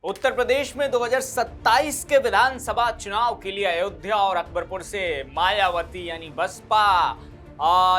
उत्तर प्रदेश में 2027 के विधानसभा चुनाव के लिए अयोध्या और अकबरपुर से मायावती यानी बसपा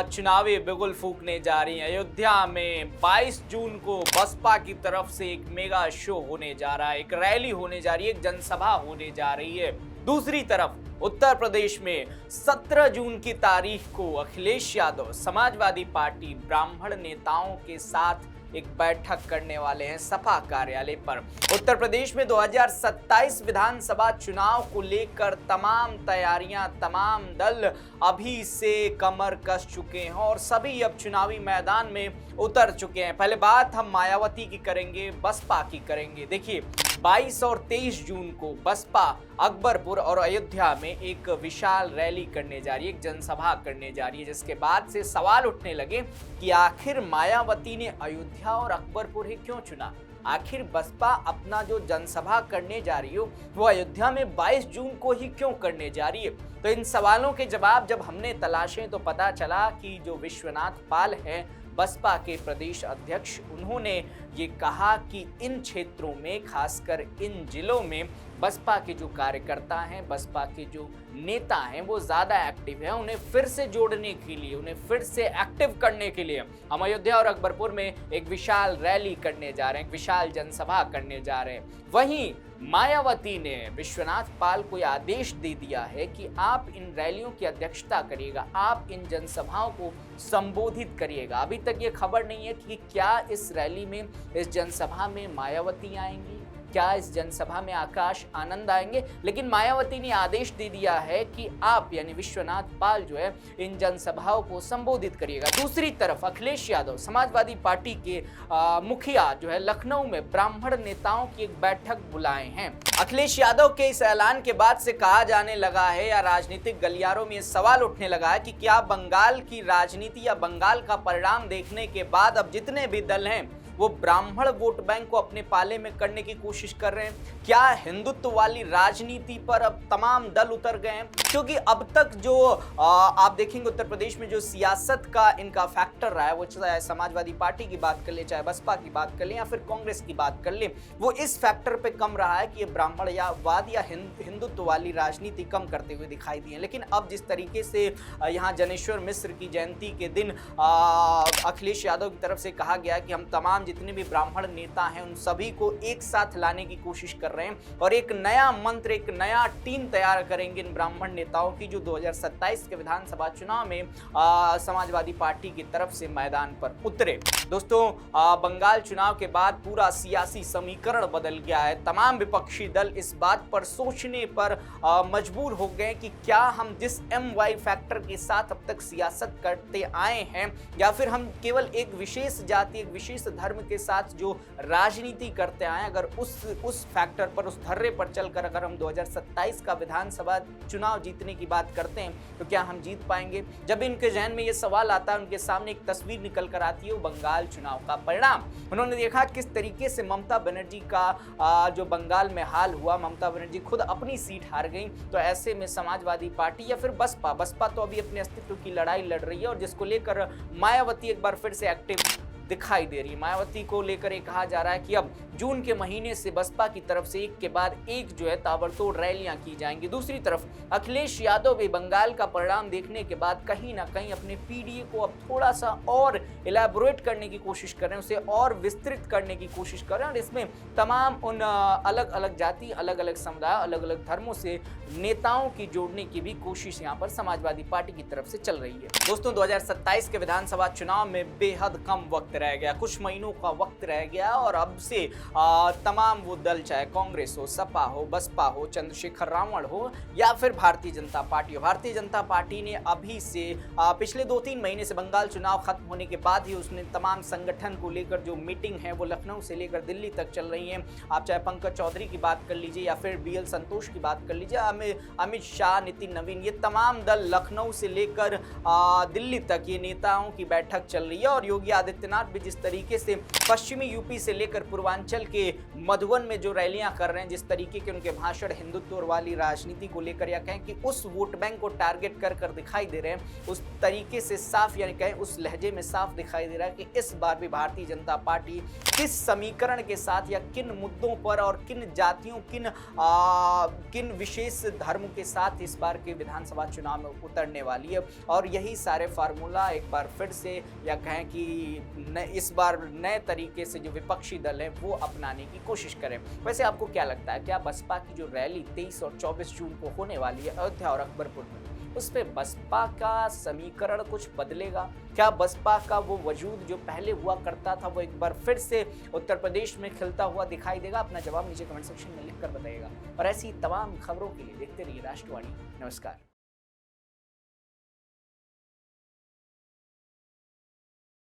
चुनावी बिगुल फूंकने जा रही है। अयोध्या में 22 जून को बसपा की तरफ से एक मेगा शो होने जा रहा है, एक रैली होने जा रही है, एक जनसभा होने जा रही है। दूसरी तरफ उत्तर प्रदेश में 17 जून की तारीख को अखिलेश यादव समाजवादी पार्टी ब्राह्मण नेताओं के साथ एक बैठक करने वाले हैं सपा कार्यालय पर। उत्तर प्रदेश में 2027 विधानसभा चुनाव को लेकर तमाम तैयारियां, तमाम दल अभी से कमर कस चुके हैं और सभी अब चुनावी मैदान में उतर चुके हैं। पहले बात हम मायावती की करेंगे, बसपा की करेंगे। देखिए 22 और 23 जून को बसपा अकबरपुर और अयोध्या में एक विशाल रैली करने जा रही है, एक जनसभा करने जा रही है, जिसके बाद से सवाल उठने लगे कि आखिर मायावती ने अयोध्या और अकबरपुर ही क्यों चुना। आखिर बसपा अपना जो जनसभा करने जा रही हो वो अयोध्या में 22 जून को ही क्यों करने जा रही है। तो इन सवालों के जवाब जब हमने तलाशे तो पता चला कि जो विश्वनाथ पाल है बसपा के प्रदेश अध्यक्ष, उन्होंने ये कहा कि इन क्षेत्रों में, खासकर इन जिलों में बसपा के जो कार्यकर्ता हैं, बसपा के जो नेता हैं वो ज़्यादा एक्टिव हैं। उन्हें फिर से जोड़ने के लिए, उन्हें फिर से एक्टिव करने के लिए हम अयोध्या और अकबरपुर में एक विशाल रैली करने जा रहे हैं, एक विशाल जनसभा करने जा रहे हैं। वहीं मायावती ने विश्वनाथ पाल को आदेश दे दिया है कि आप इन रैलियों की अध्यक्षता करिएगा, आप इन जनसभाओं को संबोधित करिएगा। अभी तक ये खबर नहीं है कि क्या इस रैली में, इस जनसभा में मायावती आएंगी, क्या इस जनसभा में आकाश आनंद आएंगे, लेकिन मायावती ने आदेश दे दिया है कि आप यानी विश्वनाथ पाल जो है इन जनसभाओं को संबोधित करिएगा। दूसरी तरफ अखिलेश यादव समाजवादी पार्टी के मुखिया जो है लखनऊ में ब्राह्मण नेताओं की एक बैठक बुलाए हैं। अखिलेश यादव के इस ऐलान के बाद से कहा जाने लगा है या राजनीतिक गलियारों में ये सवाल उठने लगा है कि क्या बंगाल की राजनीति या बंगाल का परिणाम देखने के बाद अब जितने भी दल हैं वो ब्राह्मण वोट बैंक को अपने पाले में करने की कोशिश कर रहे हैं। क्या हिंदुत्व वाली राजनीति पर अब तमाम दल उतर गए हैं? क्योंकि अब तक जो आप देखेंगे उत्तर प्रदेश में जो सियासत का इनका फैक्टर रहा है, वो चाहे समाजवादी पार्टी की बात कर ले, चाहे बसपा की बात कर ले या फिर कांग्रेस की बात कर ले, वो इस फैक्टर पे कम रहा है कि ये ब्राह्मण या वाद या हिंदुत्व वाली राजनीति कम करते हुए दिखाई दी है। लेकिन अब जिस तरीके से यहाँ जनेश्वर मिश्र की जयंती के दिन अखिलेश यादव की तरफ से कहा गया कि हम तमाम जितने भी ब्राह्मण नेता हैं उन सभी को एक साथ लाने की कोशिश कर रहे हैं और एक नया मंत्र, एक नया टीम तैयार करेंगे इन ब्राह्मण नेताओं की, जो 2027 के विधानसभा चुनाव में समाजवादी पार्टी की तरफ से मैदान पर उतरे। दोस्तों बंगाल चुनाव के बाद पूरा सियासी समीकरण बदल गया है। तमाम विपक्षी दल इस बात पर सोचने पर मजबूर हो गए कि क्या हम जिस MY फैक्टर के साथ अब तक सियासत करते आए हैं या फिर हम केवल एक विशेष जाति, एक विशेष धर्म के साथ जो राजनीति करते आए, अगर उस फैक्टर पर, उस धर्रे पर चलकर अगर हम 2027 का विधानसभा चुनाव जीतने की बात करते हैं तो क्या हम जीत पाएंगे? जब इनके जहन में ये सवाल आता है, उनके सामने एक तस्वीर निकल कर आती है वो बंगाल चुनाव का परिणाम। उन्होंने देखा किस तरीके से ममता बनर्जी का जो बंगाल में हाल हुआ, ममता बनर्जी खुद अपनी सीट हार गई। तो ऐसे में समाजवादी पार्टी या फिर बसपा तो अभी अपने अस्तित्व की लड़ाई लड़ रही है और जिसको लेकर मायावती एक बार फिर से एक्टिव दिखाई दे रही है। मायावती को लेकर ये कहा जा रहा है कि अब जून के महीने से बसपा की तरफ से एक के बाद एक जो है ताबड़तोड़ रैलियां की जाएंगी। दूसरी तरफ अखिलेश यादव भी बंगाल का परिणाम देखने के बाद कहीं ना कहीं अपने PDA को अब थोड़ा सा और इलैबोरेट करने की कोशिश कर रहे हैं, उसे और विस्तृत करने की कोशिश कर रहे हैं और इसमें तमाम उन अलग अलग जाति, अलग अलग समुदाय, अलग अलग धर्मों से नेताओं की जोड़ने की भी कोशिश यहाँ पर समाजवादी पार्टी की तरफ से चल रही है। दोस्तों 2027 के विधानसभा चुनाव में बेहद कम वक्त रह गया, कुछ महीनों का वक्त रह गया और अब से तमाम वो दल, चाहे कांग्रेस हो, सपा हो, बसपा हो, चंद्रशेखर रावण हो या फिर भारतीय जनता पार्टी हो, भारतीय जनता पार्टी ने अभी से पिछले 2-3 महीने से बंगाल चुनाव खत्म होने के बाद ही उसने तमाम संगठन को लेकर जो मीटिंग है वो लखनऊ से लेकर दिल्ली तक चल रही है। आप चाहे पंकज चौधरी की बात कर लीजिए या फिर BL संतोष की बात कर लीजिए, अमित शाह, नितिन नवीन, ये तमाम दल लखनऊ से लेकर दिल्ली तक ये नेताओं की बैठक चल रही है और योगी आदित्यनाथ भी जिस तरीके से पश्चिमी यूपी से लेकर पूर्वांचल उत्तरांचल के मधुबन में जो रैलियां कर रहे हैं, जिस तरीके के उनके भाषण हिंदुत्व वाली राजनीति को लेकर या कहें कि उस वोट बैंक को टारगेट कर दिखाई दे रहे हैं, उस तरीके से साफ यानी कहें उस लहजे में साफ दिखाई दे रहा है कि इस बार भी भारतीय जनता पार्टी किस समीकरण के साथ या किन मुद्दों पर और किन जातियों किन विशेष धर्म के साथ इस बार के विधानसभा चुनाव में उतरने वाली है। और यही सारे फार्मूला एक बार फिर से या कहें कि इस बार नए तरीके से जो विपक्षी दल है वो अपनाने की कोशिश करें। वैसे आपको क्या लगता है, क्या बसपा की जो रैली 23 और 24 जून को होने वाली है अयोध्या और अकबरपुर में, उस पे बसपा का समीकरण कुछ बदलेगा? क्या बसपा का वो वजूद जो पहले हुआ करता था वो एक बार फिर से उत्तर प्रदेश में खिलता हुआ दिखाई देगा? अपना जवाब नीचे कमेंट सेक्शन में लिखकर बताइएगा और ऐसी तमाम खबरों के लिए देखते रहिए राष्ट्रवाणी। नमस्कार।